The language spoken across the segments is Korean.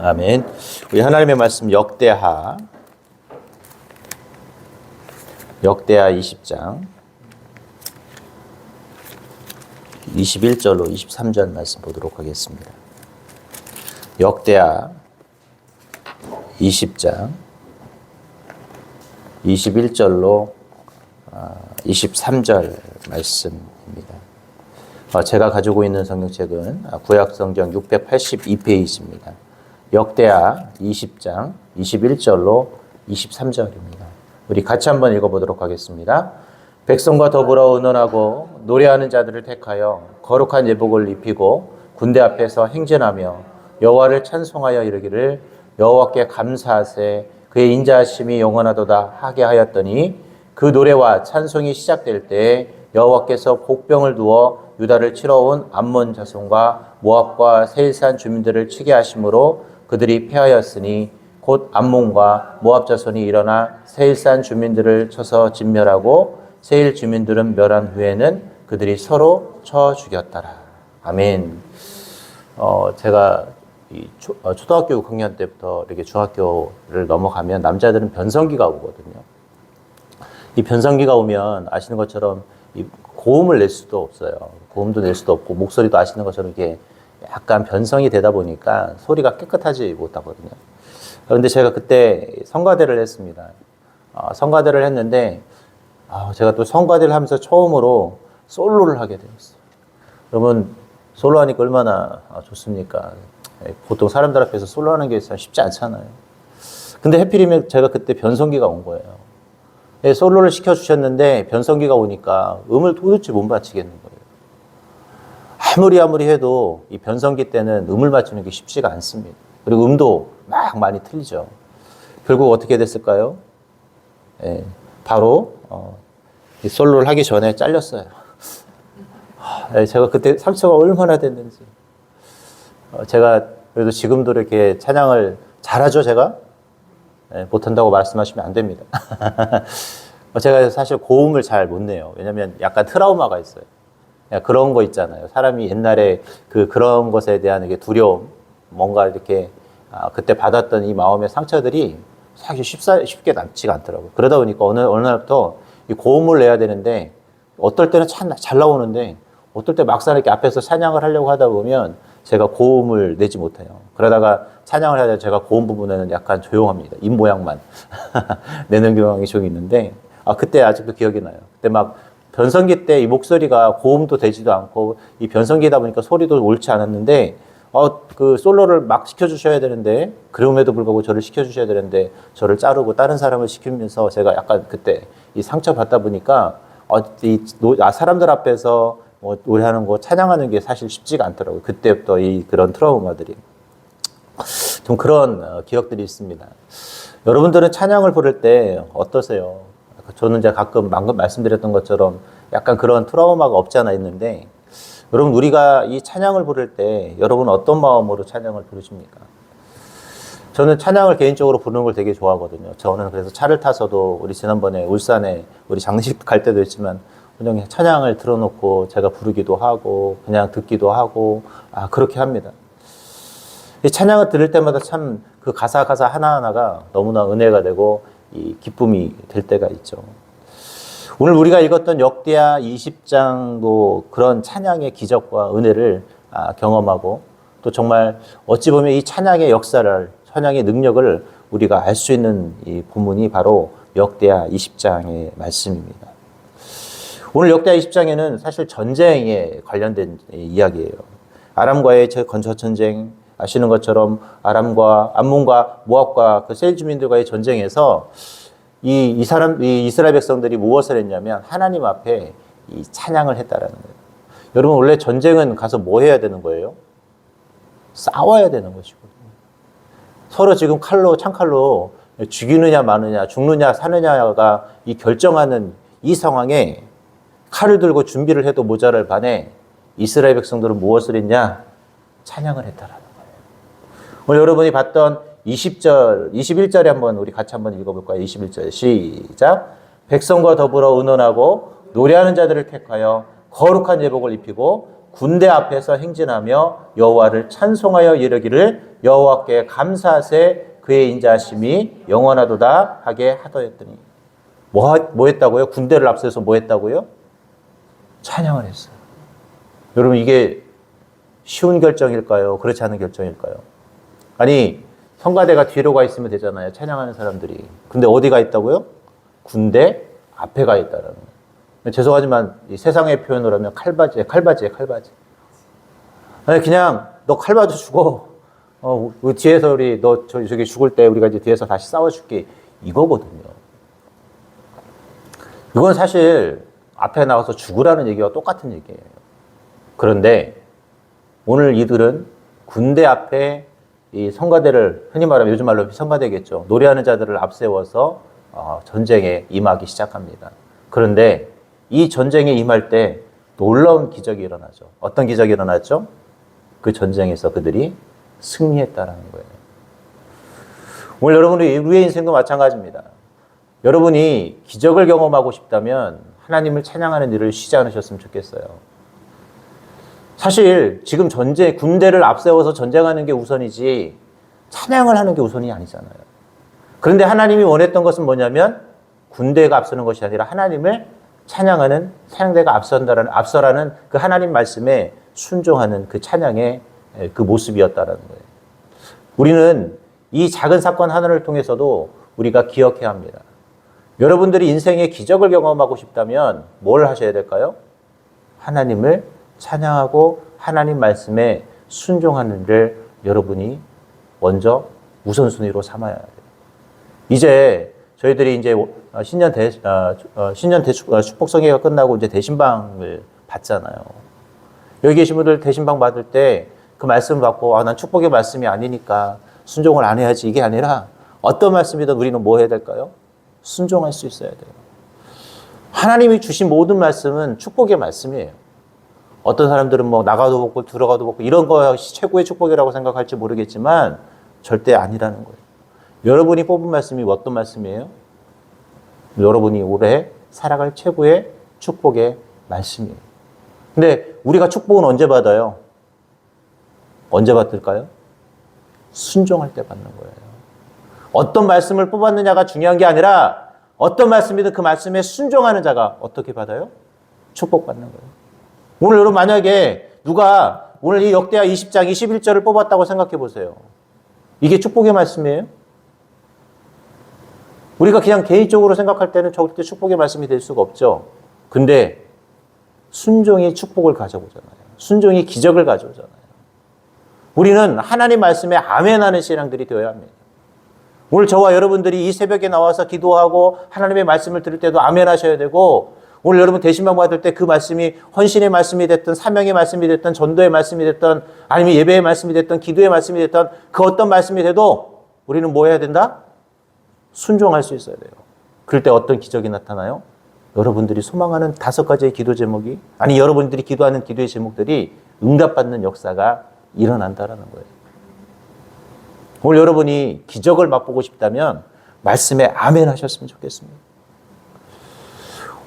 아멘. 우리 하나님의 말씀 역대하 20장 21절로 23절 말씀 보도록 하겠습니다. 역대하 20장 21절로 23절 말씀입니다. 제가 가지고 있는 성경책은 구약성경 682페이지입니다. 역대하 20장 21절로 23절입니다. 우리 같이 한번 읽어보도록 하겠습니다. 백성과 더불어 의논하고 노래하는 자들을 택하여 거룩한 예복을 입히고 군대 앞에서 행진하며 여호와를 찬송하여 이르기를 여호와께 감사하세 그의 인자하심이 영원하도다 하게 하였더니 그 노래와 찬송이 시작될 때에 여호와께서 복병을 두어 유다를 치러 온 암몬 자손과 모압과 세일산 주민들을 치게 하심으로 그들이 패하였으니 곧 암몬과 모압 자손이 일어나 세일산 주민들을 쳐서 진멸하고 세일 주민들은 멸한 후에는 그들이 서로 쳐 죽였더라. 아멘. 제가 초등학교 6학년 때부터 이렇게 중학교를 넘어가면 남자들은 변성기가 오거든요. 이 변성기가 오면 아시는 것처럼 이 고음을 낼 수도 없어요. 고음도 낼 수도 없고 목소리도 아시는 것처럼 이렇게 약간 변성이 되다 보니까 소리가 깨끗하지 못하거든요. 그런데 제가 그때 성가대를 했습니다. 성가대를 했는데 제가 또 성가대를 하면서 처음으로 솔로를 하게 되었어요. 여러분 솔로 하니까 얼마나 좋습니까? 보통 사람들 앞에서 솔로 하는 게 쉽지 않잖아요. 근데 하필이면 제가 그때 변성기가 온 거예요. 솔로를 시켜주셨는데 변성기가 오니까 음을 도대체 못 맞추겠는 거예요. 아무리 해도 이 변성기 때는 음을 맞추는 게 쉽지가 않습니다. 그리고 음도 막 많이 틀리죠. 결국 어떻게 됐을까요? 바로 이 솔로를 하기 전에 잘렸어요. 제가 그때 상처가 얼마나 됐는지. 제가 그래도 지금도 이렇게 찬양을 잘하죠, 제가? 못한다고 말씀하시면 안 됩니다. 제가 사실 고음을 잘 못 내요. 왜냐면 약간 트라우마가 있어요. 그런 거 있잖아요. 사람이 옛날에 그런 것에 대한 이게 두려움, 뭔가 이렇게 그때 받았던 이 마음의 상처들이 사실 쉽게 남지가 않더라고요. 그러다 보니까 어느 날부터 이 고음을 내야 되는데 어떨 때는 참 잘 나오는데 어떨 때 막상 이렇게 앞에서 찬양을 하려고 하다 보면 제가 고음을 내지 못해요. 그러다가 찬양을 해야 돼 제가 고음 부분에는 약간 조용합니다. 입 모양만 내는 경향이 좀 있는데 그때 아직도 기억이 나요. 그때 막 변성기 때 이 목소리가 고음도 되지도 않고 이 변성기다 보니까 소리도 옳지 않았는데 그 솔로를 막 시켜주셔야 되는데 그럼에도 불구하고 저를 시켜주셔야 되는데 저를 자르고 다른 사람을 시키면서 제가 약간 그때 이 상처 받다 보니까 사람들 앞에서 노래하는 거 찬양하는 게 사실 쉽지가 않더라고요. 그때부터 그런 트라우마들이 좀 그런 기억들이 있습니다. 여러분들은 찬양을 부를 때 어떠세요? 저는 이제 가끔 방금 말씀드렸던 것처럼 약간 그런 트라우마가 없지 않아 있는데 여러분 우리가 이 찬양을 부를 때 여러분은 어떤 마음으로 찬양을 부르십니까? 저는 찬양을 개인적으로 부르는 걸 되게 좋아하거든요. 저는 그래서 차를 타서도 우리 지난번에 울산에 우리 장례식 갈 때도 있지만 그냥 찬양을 틀어놓고 제가 부르기도 하고 그냥 듣기도 하고 그렇게 합니다. 이 찬양을 들을 때마다 참 그 가사 하나하나가 너무나 은혜가 되고 이 기쁨이 될 때가 있죠. 오늘 우리가 읽었던 역대하 20장도 그런 찬양의 기적과 은혜를 경험하고 또 정말 어찌 보면 이 찬양의 역사를 찬양의 능력을 우리가 알 수 있는 이 본문이 바로 역대하 20장의 말씀입니다. 오늘 역대하 20장에는 사실 전쟁에 관련된 이야기예요. 아람과의 전쟁 아시는 것처럼 암몬과 모압과 그 세일 주민들과의 전쟁에서 이 이스라엘 백성들이 무엇을 했냐면 하나님 앞에 이 찬양을 했다라는 거예요. 여러분 원래 전쟁은 가서 뭐 해야 되는 거예요? 싸워야 되는 것이거든요. 서로 지금 창칼로 죽이느냐 마느냐 죽느냐 사느냐가 이 결정하는 이 상황에 칼을 들고 준비를 해도 모자랄 반에 이스라엘 백성들은 무엇을 했냐? 찬양을 했다라는 거예요. 오늘 여러분이 봤던 21절에 우리 같이 한번 읽어볼까요? 21절 시작. 백성과 더불어 의논하고 노래하는 자들을 택하여 거룩한 예복을 입히고 군대 앞에서 행진하며 여호와를 찬송하여 이르기를 여호와께 감사하세 그의 인자하심이 영원하도다 하게 하더랬더니 뭐 했다고요? 군대를 앞세워서 뭐 했다고요? 찬양을 했어요. 여러분 이게 쉬운 결정일까요? 그렇지 않은 결정일까요? 아니 성가대가 뒤로 가 있으면 되잖아요. 찬양하는 사람들이. 근데 어디 가 있다고요? 군대 앞에 가 있다라는 거예요. 죄송하지만 이 세상의 표현으로 하면 칼바지에 칼바지. 아니 그냥 너 칼바지 주고 우리 뒤에서 우리 너 저기 죽을 때 우리가 이제 뒤에서 다시 싸워줄게 이거거든요. 이건 사실 앞에 나가서 죽으라는 얘기와 똑같은 얘기예요. 그런데 오늘 이들은 군대 앞에 이 성가대를 흔히 말하면 요즘 말로 성가대겠죠. 노래하는 자들을 앞세워서 전쟁에 임하기 시작합니다. 그런데 이 전쟁에 임할 때 놀라운 기적이 일어나죠. 어떤 기적이 일어났죠? 그 전쟁에서 그들이 승리했다라는 거예요. 오늘 여러분의 우리의 인생도 마찬가지입니다. 여러분이 기적을 경험하고 싶다면 하나님을 찬양하는 일을 쉬지 않으셨으면 좋겠어요. 사실 지금 군대를 앞세워서 전쟁하는 게 우선이지 찬양을 하는 게 우선이 아니잖아요. 그런데 하나님이 원했던 것은 뭐냐면 군대가 앞서는 것이 아니라 하나님을 찬양하는 찬양대가 앞서라는 그 하나님 말씀에 순종하는 그 찬양의 그 모습이었다라는 거예요. 우리는 이 작은 사건 하나를 통해서도 우리가 기억해야 합니다. 여러분들이 인생의 기적을 경험하고 싶다면 뭘 하셔야 될까요? 하나님을 찬양하고 하나님 말씀에 순종하는 일을 여러분이 먼저 우선순위로 삼아야 돼요. 이제 저희들이 이제 신년 축복성회가 끝나고 이제 대신방을 받잖아요. 여기 계신 분들 대신방 받을 때 그 말씀을 받고 난 축복의 말씀이 아니니까 순종을 안 해야지 이게 아니라 어떤 말씀이든 우리는 뭐 해야 될까요? 순종할 수 있어야 돼요. 하나님이 주신 모든 말씀은 축복의 말씀이에요. 어떤 사람들은 뭐 나가도 먹고 들어가도 먹고 이런 것이 최고의 축복이라고 생각할지 모르겠지만 절대 아니라는 거예요. 여러분이 뽑은 말씀이 어떤 말씀이에요? 여러분이 올해 살아갈 최고의 축복의 말씀이에요. 근데 우리가 축복은 언제 받아요? 언제 받을까요? 순종할 때 받는 거예요. 어떤 말씀을 뽑았느냐가 중요한 게 아니라 어떤 말씀이든 그 말씀에 순종하는 자가 어떻게 받아요? 축복받는 거예요. 오늘 여러분 만약에 누가 오늘 이 역대하 20장 21절을 뽑았다고 생각해 보세요. 이게 축복의 말씀이에요? 우리가 그냥 개인적으로 생각할 때는 절대 축복의 말씀이 될 수가 없죠. 근데 순종이 축복을 가져오잖아요. 순종이 기적을 가져오잖아요. 우리는 하나님 말씀에 아멘하는 신앙들이 되어야 합니다. 오늘 저와 여러분들이 이 새벽에 나와서 기도하고 하나님의 말씀을 들을 때도 아멘하셔야 되고 오늘 여러분 대신방 받을 때 그 말씀이 헌신의 말씀이 됐든 사명의 말씀이 됐든 전도의 말씀이 됐든 아니면 예배의 말씀이 됐든 기도의 말씀이 됐든 그 어떤 말씀이 돼도 우리는 뭐 해야 된다? 순종할 수 있어야 돼요. 그럴 때 어떤 기적이 나타나요? 여러분들이 소망하는 5가지의 기도 제목이 아니 여러분들이 기도하는 기도의 제목들이 응답받는 역사가 일어난다라는 거예요. 오늘 여러분이 기적을 맛보고 싶다면 말씀에 아멘 하셨으면 좋겠습니다.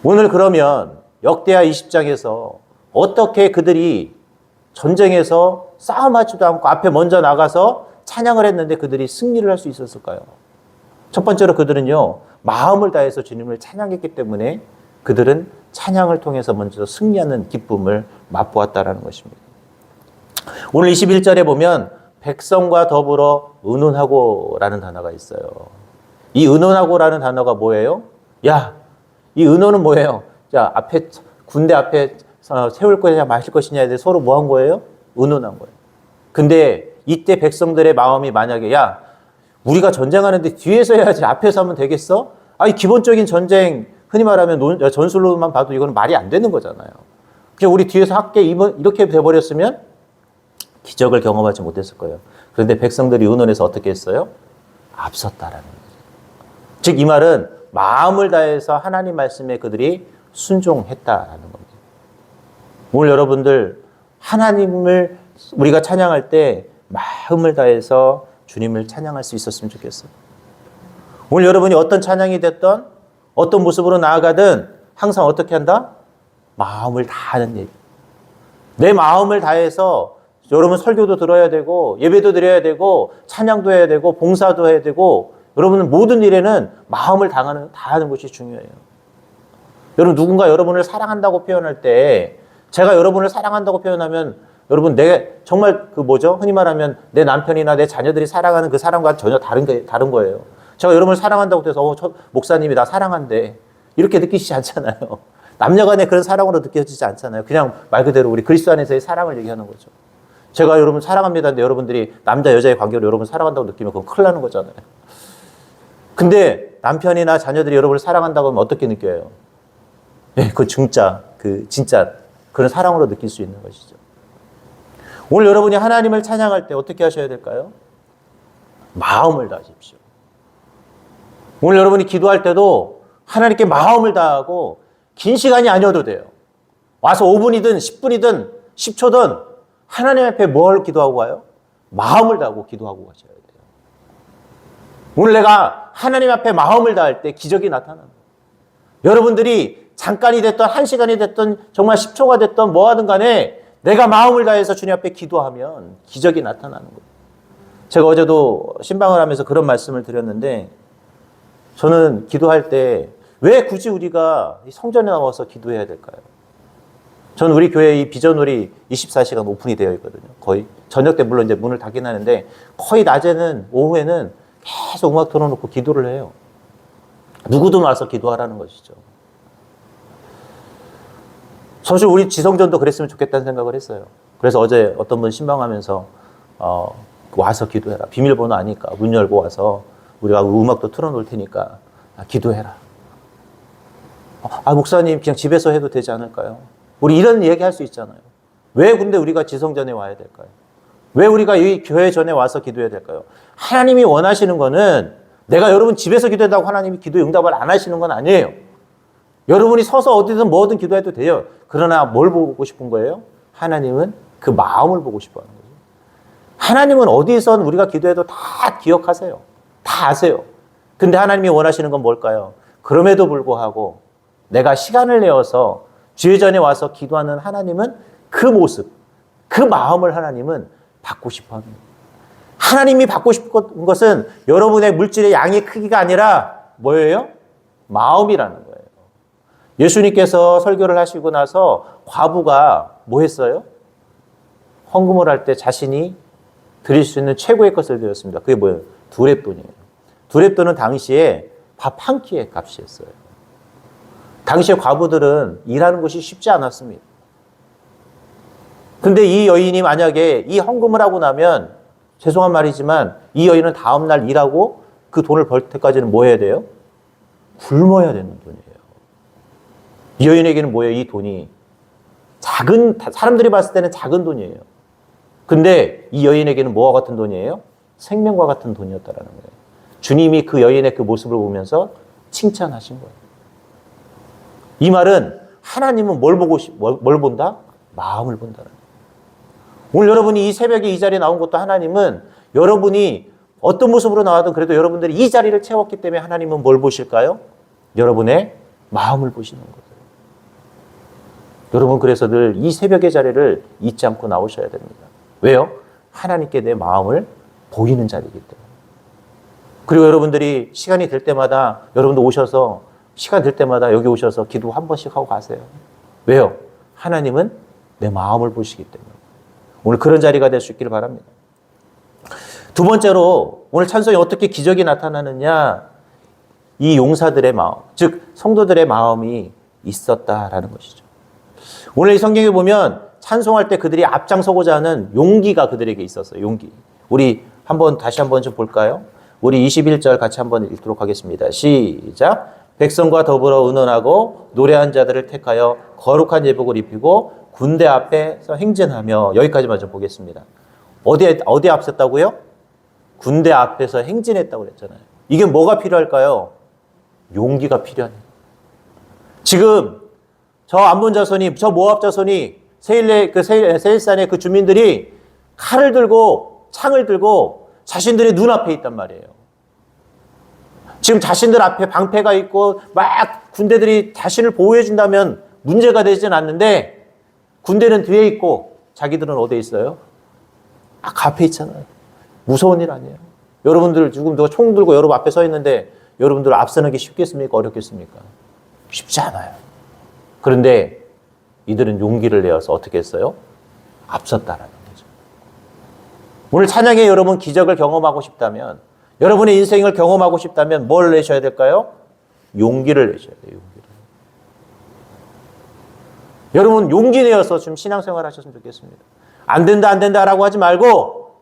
오늘 그러면 역대하 20장에서 어떻게 그들이 전쟁에서 싸움하지도 않고 앞에 먼저 나가서 찬양을 했는데 그들이 승리를 할 수 있었을까요? 첫 번째로 그들은요, 마음을 다해서 주님을 찬양했기 때문에 그들은 찬양을 통해서 먼저 승리하는 기쁨을 맛보았다라는 것입니다. 오늘 21절에 보면 백성과 더불어 의논하고라는 단어가 있어요. 이 의논하고라는 단어가 뭐예요? 야, 이 의논은 뭐예요? 자, 앞에 군대 앞에 세울 것이냐 마실 것이냐에 대해 서로 뭐 한 거예요? 의논한 거예요. 근데 이때 백성들의 마음이 만약에 야, 우리가 전쟁하는데 뒤에서 해야지 앞에서 하면 되겠어? 아니 기본적인 전쟁 흔히 말하면 전술로만 봐도 이거는 말이 안 되는 거잖아요. 그냥 우리 뒤에서 할게 이렇게 돼버렸으면 기적을 경험하지 못했을 거예요. 그런데 백성들이 의논해서 어떻게 했어요? 앞섰다라는 거죠. 즉 이 말은 마음을 다해서 하나님 말씀에 그들이 순종했다라는 겁니다. 오늘 여러분들 하나님을 우리가 찬양할 때 마음을 다해서 주님을 찬양할 수 있었으면 좋겠어요. 오늘 여러분이 어떤 찬양이 됐던 어떤 모습으로 나아가든 항상 어떻게 한다? 마음을 다하는 일. 내 마음을 다해서 여러분 설교도 들어야 되고 예배도 드려야 되고 찬양도 해야 되고 봉사도 해야 되고 여러분은 모든 일에는 마음을 다하는 것이 중요해요. 여러분 누군가 여러분을 사랑한다고 표현할 때 제가 여러분을 사랑한다고 표현하면 여러분 정말 흔히 말하면 내 남편이나 내 자녀들이 사랑하는 그 사랑과 전혀 다른 거예요. 제가 여러분을 사랑한다고 해서 목사님이 나 사랑한대 이렇게 느끼시지 않잖아요. 남녀 간에 그런 사랑으로 느껴지지 않잖아요. 그냥 말 그대로 우리 그리스도 안에서의 사랑을 얘기하는 거죠. 제가 여러분 사랑합니다 근데 여러분들이 남자 여자의 관계로 여러분 사랑한다고 느끼면 그건 큰일 나는 거잖아요. 근데 남편이나 자녀들이 여러분을 사랑한다고 하면 어떻게 느껴요? 네, 진짜 그런 사랑으로 느낄 수 있는 것이죠. 오늘 여러분이 하나님을 찬양할 때 어떻게 하셔야 될까요? 마음을 다하십시오. 오늘 여러분이 기도할 때도 하나님께 마음을 다하고 긴 시간이 아니어도 돼요. 와서 5분이든 10분이든 10초든 하나님 앞에 뭘 기도하고 가요? 마음을 다하고 기도하고 가셔야 돼요. 오늘 내가 하나님 앞에 마음을 다할 때 기적이 나타납니다. 여러분들이 잠깐이 됐던 1시간이 됐던 정말 10초가 됐던 뭐 하든 간에 내가 마음을 다해서 주님 앞에 기도하면 기적이 나타나는 거예요. 제가 어제도 신방을 하면서 그런 말씀을 드렸는데 저는 기도할 때 왜 굳이 우리가 성전에 나와서 기도해야 될까요? 저는 우리 교회 이 비전홀이 24시간 오픈이 되어 있거든요. 거의 저녁 때 물론 이제 문을 닫긴 하는데 거의 낮에는 오후에는 계속 음악 틀어놓고 기도를 해요. 누구든 와서 기도하라는 것이죠. 사실 우리 지성전도 그랬으면 좋겠다는 생각을 했어요. 그래서 어제 어떤 분 신방하면서 와서 기도해라. 비밀번호 아니까 문 열고 와서 우리가 음악도 틀어놓을 테니까 기도해라. 목사님 그냥 집에서 해도 되지 않을까요? 우리 이런 얘기 할 수 있잖아요. 왜 근데 우리가 지성전에 와야 될까요? 왜 우리가 이 교회 전에 와서 기도해야 될까요? 하나님이 원하시는 거는 내가 여러분 집에서 기도한다고 하나님이 기도 응답을 안 하시는 건 아니에요. 여러분이 서서 어디든 뭐든 기도해도 돼요. 그러나 뭘 보고 싶은 거예요? 하나님은 그 마음을 보고 싶어 하는 거죠. 하나님은 어디선 우리가 기도해도 다 기억하세요. 다 아세요. 근데 하나님이 원하시는 건 뭘까요? 그럼에도 불구하고 내가 시간을 내어서 주의 전에 와서 기도하는 하나님은 그 모습, 그 마음을 하나님은 받고 싶어 합니다. 하나님이 받고 싶은 것은 여러분의 물질의 양의 크기가 아니라 뭐예요? 마음이라는 거예요. 예수님께서 설교를 하시고 나서 과부가 뭐 했어요? 헌금을 할 때 자신이 드릴 수 있는 최고의 것을 드렸습니다. 그게 뭐예요? 두렙돈이에요. 두렙돈은 당시에 밥 한 끼의 값이었어요. 당시에 과부들은 일하는 것이 쉽지 않았습니다. 근데 이 여인이 만약에 이 헌금을 하고 나면 죄송한 말이지만 이 여인은 다음날 일하고 그 돈을 벌 때까지는 뭐 해야 돼요? 굶어야 되는 돈이에요. 이 여인에게는 뭐예요? 이 돈이 사람들이 봤을 때는 작은 돈이에요. 근데 이 여인에게는 뭐와 같은 돈이에요? 생명과 같은 돈이었다라는 거예요. 주님이 그 여인의 그 모습을 보면서 칭찬하신 거예요. 이 말은 하나님은 뭘 본다? 마음을 본다는 거예요. 오늘 여러분이 이 새벽에 이 자리에 나온 것도 하나님은 여러분이 어떤 모습으로 나와도 그래도 여러분들이 이 자리를 채웠기 때문에 하나님은 뭘 보실까요? 여러분의 마음을 보시는 거예요. 여러분 그래서 늘 이 새벽의 자리를 잊지 않고 나오셔야 됩니다. 왜요? 하나님께 내 마음을 보이는 자리이기 때문에. 그리고 여러분들이 시간이 될 때마다 여러분도 오셔서 시간 될 때마다 여기 오셔서 기도 한 번씩 하고 가세요. 왜요? 하나님은 내 마음을 보시기 때문에. 오늘 그런 자리가 될 수 있기를 바랍니다. 두 번째로 오늘 찬송에 어떻게 기적이 나타나느냐? 이 용사들의 마음, 즉 성도들의 마음이 있었다라는 것이죠. 오늘 이 성경에 보면 찬송할 때 그들이 앞장서고자 하는 용기가 그들에게 있었어요. 용기. 우리 다시 한번 좀 볼까요? 우리 21절 같이 한번 읽도록 하겠습니다. 시작. 백성과 더불어 의논하고 노래한 자들을 택하여 거룩한 예복을 입히고 군대 앞에서 행진하며. 여기까지만 좀 보겠습니다. 어디에 앞섰다고요? 군대 앞에서 행진했다고 그랬잖아요. 이게 뭐가 필요할까요? 용기가 필요합니다. 지금 저 암몬 자손이, 저 모압 자손이 세일산의 그 주민들이 칼을 들고 창을 들고 자신들의 눈앞에 있단 말이에요. 지금 자신들 앞에 방패가 있고 막 군대들이 자신을 보호해 준다면 문제가 되진 않는데 군대는 뒤에 있고 자기들은 어디에 있어요? 앞에 있잖아요. 무서운 일 아니에요. 여러분들 지금 누가 총 들고 여러분 앞에 서 있는데 여러분들 앞서는 게 쉽겠습니까? 어렵겠습니까? 쉽지 않아요. 그런데 이들은 용기를 내어서 어떻게 했어요? 앞섰다라는 거죠. 오늘 찬양에 여러분 기적을 경험하고 싶다면, 여러분의 인생을 경험하고 싶다면 뭘 내셔야 될까요? 용기를 내셔야 돼요. 용기를. 여러분 용기 내어서 좀 신앙생활 하셨으면 좋겠습니다. 안 된다 안 된다라고 하지 말고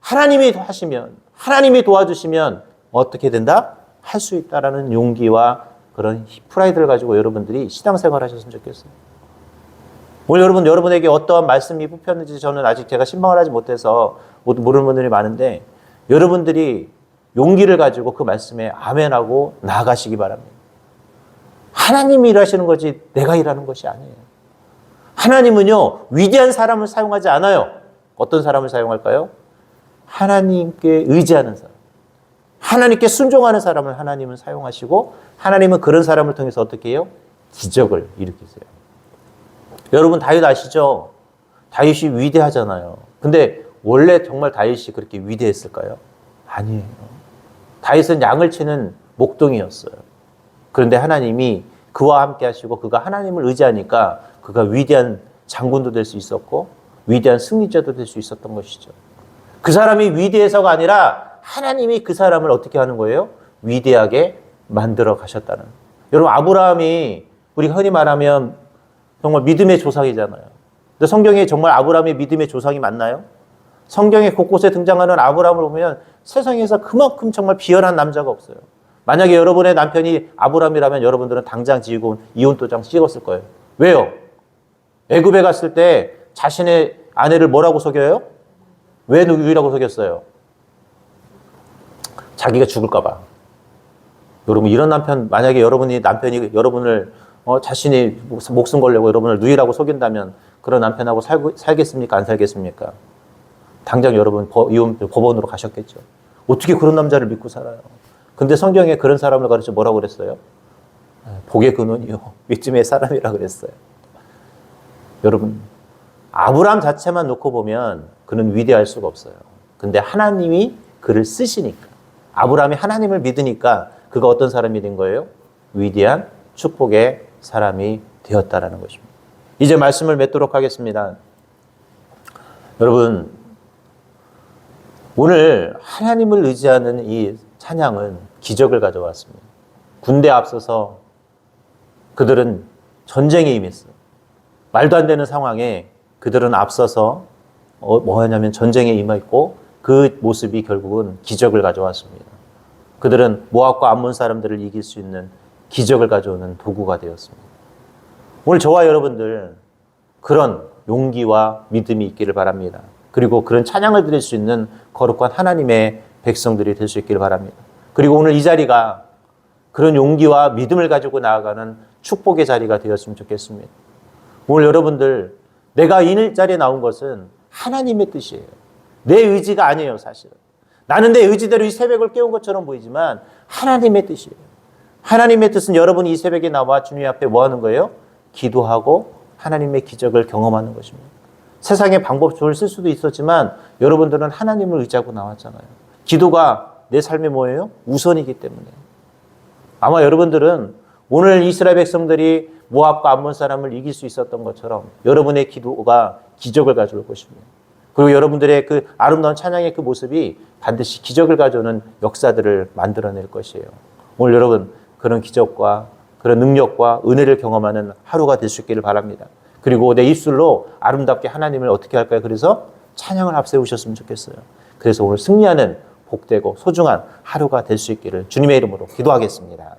하나님이 하시면, 하나님이 도와주시면 어떻게 된다? 할 수 있다라는 용기와 그런 프라이드를 가지고 여러분들이 신앙생활 하셨으면 좋겠어요. 오늘 여러분에게 어떠한 말씀이 뽑혔는지 저는 아직 제가 신방을 하지 못해서 모르는 분들이 많은데, 여러분들이 용기를 가지고 그 말씀에 아멘하고 나아가시기 바랍니다. 하나님이 일하시는 거지 내가 일하는 것이 아니에요. 하나님은요, 위대한 사람을 사용하지 않아요. 어떤 사람을 사용할까요? 하나님께 의지하는 사람, 하나님께 순종하는 사람을 하나님은 사용하시고, 하나님은 그런 사람을 통해서 어떻게 해요? 기적을 일으키세요. 여러분 다윗 아시죠? 다윗이 위대하잖아요. 근데 원래 정말 다윗이 그렇게 위대했을까요? 아니에요. 다윗은 양을 치는 목동이었어요. 그런데 하나님이 그와 함께 하시고 그가 하나님을 의지하니까 그가 위대한 장군도 될 수 있었고 위대한 승리자도 될 수 있었던 것이죠. 그 사람이 위대해서가 아니라 하나님이 그 사람을 어떻게 하는 거예요? 위대하게 만들어 가셨다는. 여러분 아브라함이 우리 흔히 말하면 정말 믿음의 조상이잖아요. 근데 성경에 정말 아브라함이 믿음의 조상이 맞나요? 성경에 곳곳에 등장하는 아브라함을 보면 세상에서 그만큼 정말 비열한 남자가 없어요. 만약에 여러분의 남편이 아브라함이라면 여러분들은 당장 지금 이혼도장 찍었을 거예요. 왜요? 애굽에 갔을 때 자신의 아내를 뭐라고 속여요? 왜 누구라고 속였어요? 자기가 죽을까 봐. 여러분 이런 남편, 만약에 여러분이 남편이 여러분을 자신이 목숨 걸려고 여러분을 누이라고 속인다면 그런 남편하고 살겠습니까? 안 살겠습니까? 당장 여러분 이혼 법원으로 가셨겠죠. 어떻게 그런 남자를 믿고 살아요? 근데 성경에 그런 사람을 가르쳐 뭐라고 그랬어요? 복의 근원이요 믿음의 사람이라 그랬어요. 여러분 아브라함 자체만 놓고 보면 그는 위대할 수가 없어요. 근데 하나님이 그를 쓰시니까, 아브라함이 하나님을 믿으니까 그가 어떤 사람이 된 거예요? 위대한 축복의 사람이 되었다라는 것입니다. 이제 말씀을 맺도록 하겠습니다. 여러분 오늘 하나님을 의지하는 이 찬양은 기적을 가져왔습니다. 군대 앞서서 그들은 전쟁에 임했어요. 말도 안 되는 상황에 그들은 앞서서 뭐 하냐면 전쟁에 임했고 그 모습이 결국은 기적을 가져왔습니다. 그들은 모압과 암몬 사람들을 이길 수 있는 기적을 가져오는 도구가 되었습니다. 오늘 저와 여러분들 그런 용기와 믿음이 있기를 바랍니다. 그리고 그런 찬양을 드릴 수 있는 거룩한 하나님의 백성들이 될 수 있기를 바랍니다. 그리고 오늘 이 자리가 그런 용기와 믿음을 가지고 나아가는 축복의 자리가 되었으면 좋겠습니다. 오늘 여러분들 내가 이 자리에 나온 것은 하나님의 뜻이에요. 내 의지가 아니에요. 사실은 나는 내 의지대로 이 새벽을 깨운 것처럼 보이지만 하나님의 뜻이에요. 하나님의 뜻은 여러분이 이 새벽에 나와 주님 앞에 뭐 하는 거예요? 기도하고 하나님의 기적을 경험하는 것입니다. 세상의 방법을 쓸 수도 있었지만 여러분들은 하나님을 의지하고 나왔잖아요. 기도가 내 삶의 뭐예요? 우선이기 때문에. 아마 여러분들은 오늘 이스라엘 백성들이 모압과 암몬 사람을 이길 수 있었던 것처럼 여러분의 기도가 기적을 가져올 것입니다. 그리고 여러분들의 그 아름다운 찬양의 그 모습이 반드시 기적을 가져오는 역사들을 만들어낼 것이에요. 오늘 여러분 그런 기적과 그런 능력과 은혜를 경험하는 하루가 될 수 있기를 바랍니다. 그리고 내 입술로 아름답게 하나님을 어떻게 할까요? 그래서 찬양을 앞세우셨으면 좋겠어요. 그래서 오늘 승리하는 복되고 소중한 하루가 될 수 있기를 주님의 이름으로 기도하겠습니다.